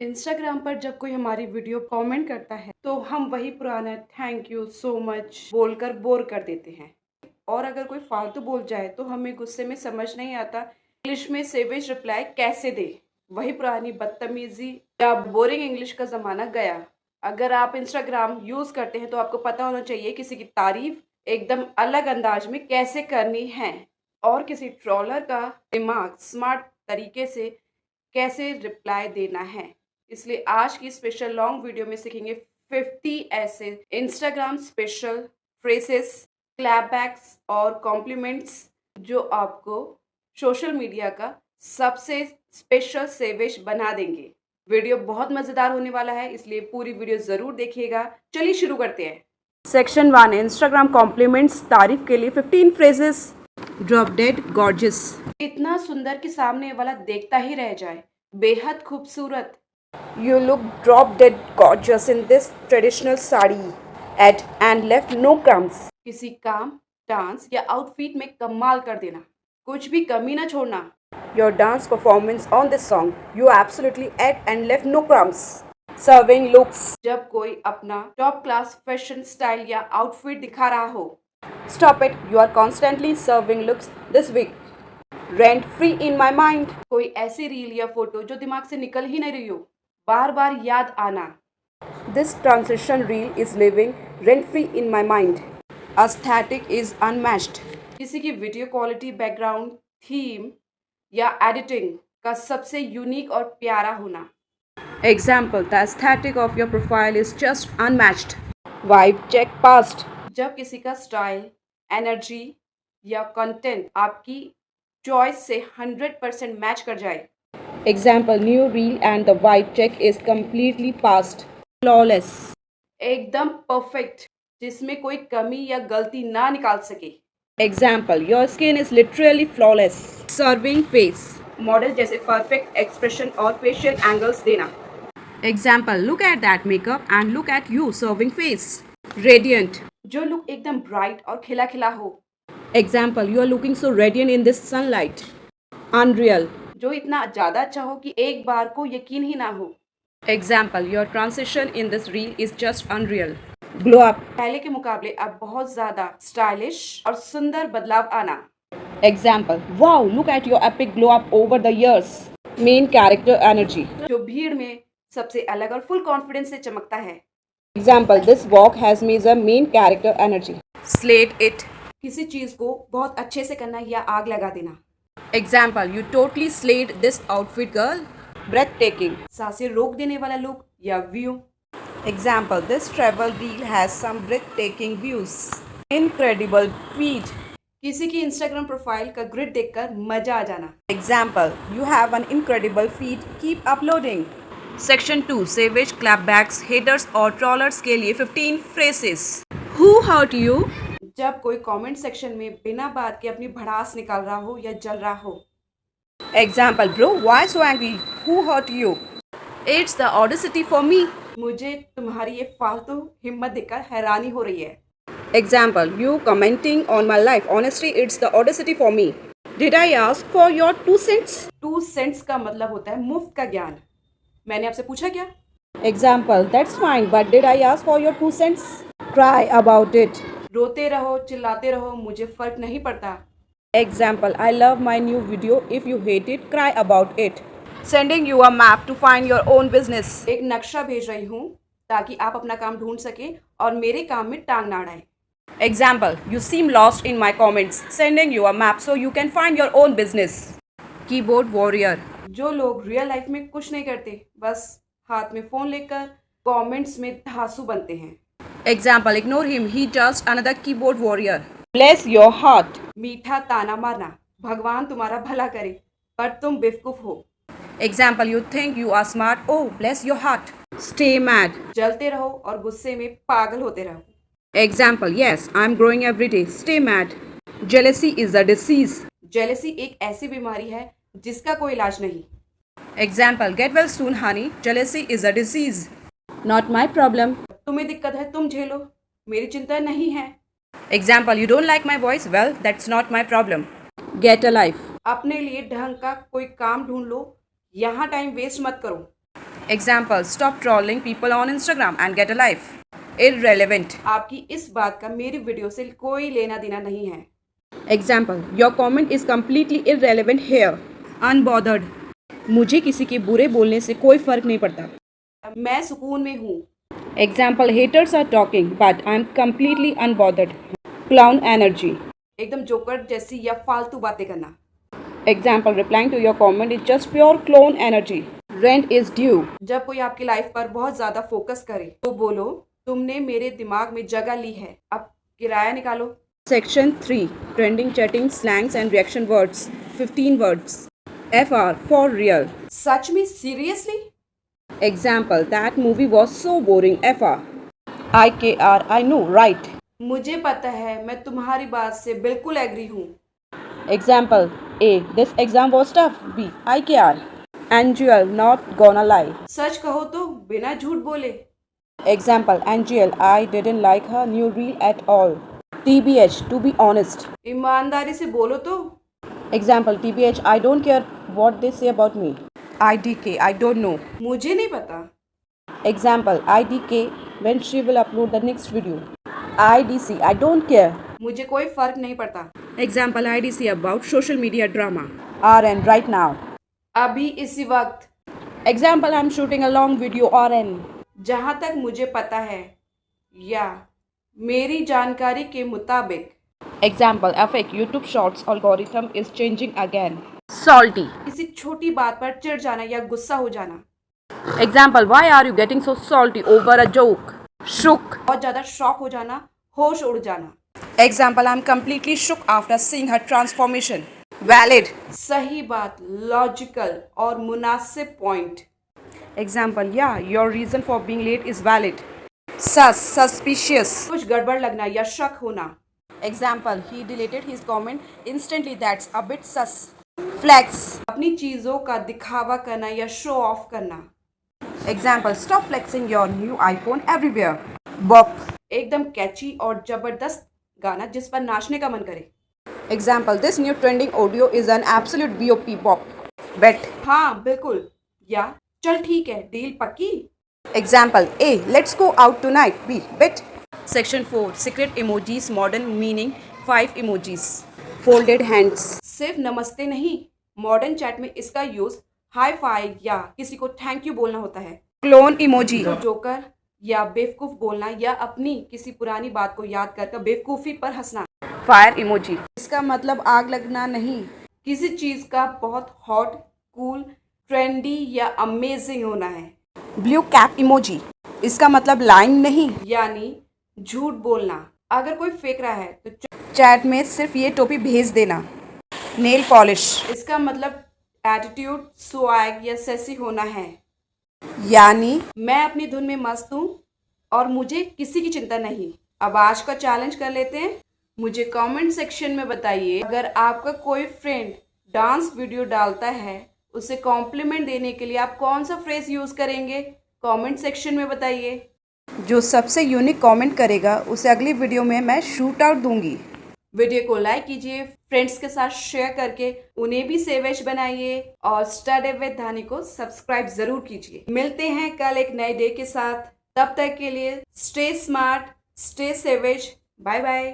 Instagram पर जब कोई हमारी वीडियो कमेंट करता है तो हम वही पुराना थैंक यू सो मच बोलकर बोर कर देते हैं। और अगर कोई फालतू बोल जाए तो हमें गुस्से में समझ नहीं आता इंग्लिश में सेवेज रिप्लाई कैसे दे। वही पुरानी बदतमीजी या बोरिंग इंग्लिश का ज़माना गया। अगर आप इंस्टाग्राम यूज़ करते हैं तो आपको पता होना चाहिए किसी की तारीफ एकदम अलग अंदाज में कैसे करनी है और किसी ट्रोलर का दिमाग स्मार्ट तरीके से कैसे रिप्लाई देना है। इसलिए आज की स्पेशल लॉन्ग वीडियो में सीखेंगे 50 ऐसे इंस्टाग्राम स्पेशल फ्रेसेस, क्लैपबैक्स और कॉम्प्लीमेंट्स जो आपको सोशल मीडिया का सबसे स्पेशल सेवेज बना देंगे। वीडियो बहुत मज़ेदार होने वाला है, इसलिए पूरी वीडियो ज़रूर देखिएगा। चलिए शुरू करते हैं। Section 1 Instagram compliments. तारीफ के लिए 15 फ्रेजेस। ड्रॉप डेड गॉर्जियस, इतना सुंदर कि सामने वाला देखता ही रह जाए। बेहद खूबसूरत। You look drop dead gorgeous in this traditional sari. Add and left no crumbs. किसी काम, डांस या आउटफिट में कमाल कर देना, कुछ भी कमी ना छोड़ना। Your dance performance on this song, you absolutely add and left no crumbs. Serving looks, जब कोई अपना टॉप क्लास फैशन स्टाइल या आउटफिट दिखा रहा हो। Stop it, you are constantly serving looks this week. Rent free in my mind. कोई ऐसी reel या फोटो जो दिमाग से निकल ही नहीं रही हो, बार बार याद आना। This transition reel is living rent free in my mind. Aesthetic is unmatched. किसी की वीडियो क्वालिटी, बैकग्राउंड, थीम या एडिटिंग का सबसे यूनिक और प्यारा होना। Example, the aesthetic of your profile is just unmatched. Vibe check passed. जब किसी का स्टाइल, एनर्जी या कंटेंट आपकी चॉइस से 100% मैच कर जाए। Example, new reel and the vibe check is completely passed. Flawless, एकदम परफेक्ट, जिसमें कोई कमी या गलती ना निकाल सके। Example, your skin is literally flawless. Serving face, model जैसे परफेक्ट एक्सप्रेशन और फेशियल एंगल्स देना। Example, look at that makeup and look at you serving face. Radiant, जो लुक एकदम ब्राइट और खिला खिला हो। Example, you are looking so radiant in this sunlight. Unreal, जो इतना ज़्यादा अच्छा हो कि एक बार को यकीन ही ना हो। Example, your transition in this reel is just unreal. Glow up, पहले के मुकाबले अब बहुत ज़्यादा स्टाइलिश और सुंदर बदलाव आना। Example, wow, look at your epic glow up over the years. Main character energy, जो भीड़ में सबसे अलग और फुल कॉन्फिडेंस से चमकता है। Example, this walk has major main character energy. Slate it, किसी चीज़ को बहुत अच्छे से करना या आग लगा देना। Example, you totally slayed this outfit girl. Breathtaking, सांसें रोक देने वाला लुक या view. Example, this travel reel has some breathtaking views. Incredible feed, किसी की इंस्टाग्राम प्रोफाइल का ग्रिड देखकर मजा आ जाना। Example, you have an incredible feed, keep uploading. Section 2 savage, clapbacks, haters और ट्रॉलर्स के लिए 15 फ्रेसेस। Who hurt you? जब कोई कमेंट सेक्शन में बिना बात के अपनी भड़ास निकाल रहा हो या जल रहा हो। Example, bro, why so angry? Who hurt you? It's the audacity for me. मुझे तुम्हारी ये फालतू हिम्मत देखकर हैरानी हो रही है। Example, you commenting on my life. Honestly, it's the audacity for me. Did I ask for your 2 cents? 2 cents का मतलब होता है मुफ्त का ज्ञान। मैंने आपसे पूछा क्या? Example, that's fine, but did I ask for your 2 cents? Cry about it. रोते रहो, चिल्लाते रहो, मुझे फर्क नहीं पड़ता। Example, I love my new video. If you hate it, cry about it. Sending you a map to find your own business. एक नक्शा भेज रही हूँ ताकि आप अपना काम ढूंढ सके और मेरे काम में टांग ना अड़ाए। Example, you seem lost in my comments. Sending you a map so you can find your own business. Keyboard warrior, जो लोग रियल लाइफ में कुछ नहीं करते, बस हाथ में फोन लेकर कमेंट्स में धांसू बनते हैं। Example, ignore him, he just another keyboard warrior. Bless your heart, मीठा ताना मारना, भगवान तुम्हारा भला करे पर तुम बेवकूफ हो। Example, you think you are smart, oh bless your heart. Stay mad, जलते रहो और गुस्से में पागल होते रहो। Example, yes, I'm growing every day. Stay mad. Jealousy is a disease. Jealousy एक ऐसी बीमारी है जिसका कोई इलाज नहीं। Example, get well soon, honey. Jealousy is a disease. Not my problem. तुम्हें दिक्कत है, तुम झेलो, मेरी चिंता नहीं है। Example, you don't like my voice? Well, that's not my problem. Get a life. अपने लिए ढंग का कोई काम ढूंढ लो, यहाँ टाइम वेस्ट मत करो। Example, stop trolling people on Instagram and get a life. Irrelevant, आपकी इस बात का मेरी वीडियो से कोई लेना देना नहीं है। Example, your comment is completely irrelevant here. Unbothered, मुझे किसी के बुरे बोलने से कोई फर्क नहीं पड़ता, मैं सुकून में हूँ। Example, haters are talking but I am completely unbothered. Clown energy, एकदम जोकर जैसी या फालतू बातें करना। Example, replying to your comment is just pure clown energy. Rent is due, जब कोई आपकी लाइफ पर बहुत ज्यादा फोकस करे तो बोलो, तुमने मेरे दिमाग में जगह ली है, अब किराया निकालो। Section 3, trending chatting slangs and reaction words, 15 words. FR for real, सच में, seriously. Example, that movie was so boring. FR IKR, I know right, मुझे पता है, मैं तुम्हारी बात से बिल्कुल एग्री हूँ। Example, A, this exam was tough. B, IKR, Angel, not gonna lie, सच कहो तो बिना झूठ बोले। Example, Angel, I didn't like her new reel at all। TBH, to be honest, ईमानदारी से बोलो तो। Example, TBH, I don't care what they say about me। IDK, I don't know, मुझे नहीं पता। Example, IDK, when she will upload the next video। IDC, I don't care, मुझे कोई फर्क नहीं पड़ता। Example, IDC, about social media drama। RN, right now, अभी इसी वक्त। Example, I am shooting a long video. RN, जहाँ तक मुझे पता है या मेरी जानकारी के मुताबिक। Example, FAQ, YouTube shorts algorithm is changing again. Salty, किसी छोटी बात पर चिढ़ जाना या गुस्सा हो जाना। Example, why are you getting so salty over a joke. Shook, बहुत ज्यादा शॉक हो जाना, होश उड़ जाना। Example, I am completely shook after seeing her transformation. Valid, सही बात, लॉजिकल और मुनासिब पॉइंट। एग्जाम्पल, या your reason for being late is valid. Suspicious, कुछ गड़बड़ लगना या शक होना। Example, he deleted his comment instantly, that's a bit sus. Flex, अपनी चीजों का दिखावा करना या शो ऑफ करना। Example, stop flexing your new iPhone everywhere. Bop, एकदम कैची और जबरदस्त गाना जिस पर नाचने का मन करे। Example, this new trending audio is an absolute BOP bop. Bet, हाँ बिल्कुल, या चल ठीक है, डील पक्की। Example, A, let's go out tonight. B, bet. Section 4, secret emojis modern meaning, 5 emojis. Folded hands, सिर्फ नमस्ते नहीं, मॉडर्न चैट में इसका यूज हाई फाई या किसी को थैंक यू बोलना होता है। क्लोन इमोजी, जोकर या बेवकूफ बोलना या अपनी किसी पुरानी बात को याद कर बेवकूफी पर हंसना। फायर इमोजी, इसका मतलब आग लगना नहीं, किसी चीज का बहुत हॉट, कूल, ट्रेंडी या अमेजिंग होना है। ब्लू कैप इमोजी, इसका मतलब लाइंग नहीं, यानी झूठ बोलना, अगर कोई फेंक रहा है तो चैट में सिर्फ ये टोपी भेज देना। नेल पॉलिश, इसका मतलब एटीट्यूड, स्वैग या सेसी होना है, यानी मैं अपनी धुन में मस्त हूँ और मुझे किसी की चिंता नहीं। अब आज का चैलेंज कर लेते हैं, मुझे कमेंट सेक्शन में बताइए, अगर आपका कोई फ्रेंड डांस वीडियो डालता है उसे कॉम्प्लीमेंट देने के लिए आप कौन सा फ्रेज यूज़ करेंगे, कमेंट सेक्शन में बताइए। जो सबसे यूनिक कमेंट करेगा उसे अगली वीडियो में मैं शूट आउट दूंगी। वीडियो को लाइक कीजिए, फ्रेंड्स के साथ शेयर करके उन्हें भी सेवेज बनाइए और स्टडी विद धानी को सब्सक्राइब जरूर कीजिए। मिलते हैं कल एक नए डे के साथ, तब तक के लिए stay smart, stay savage, bye bye.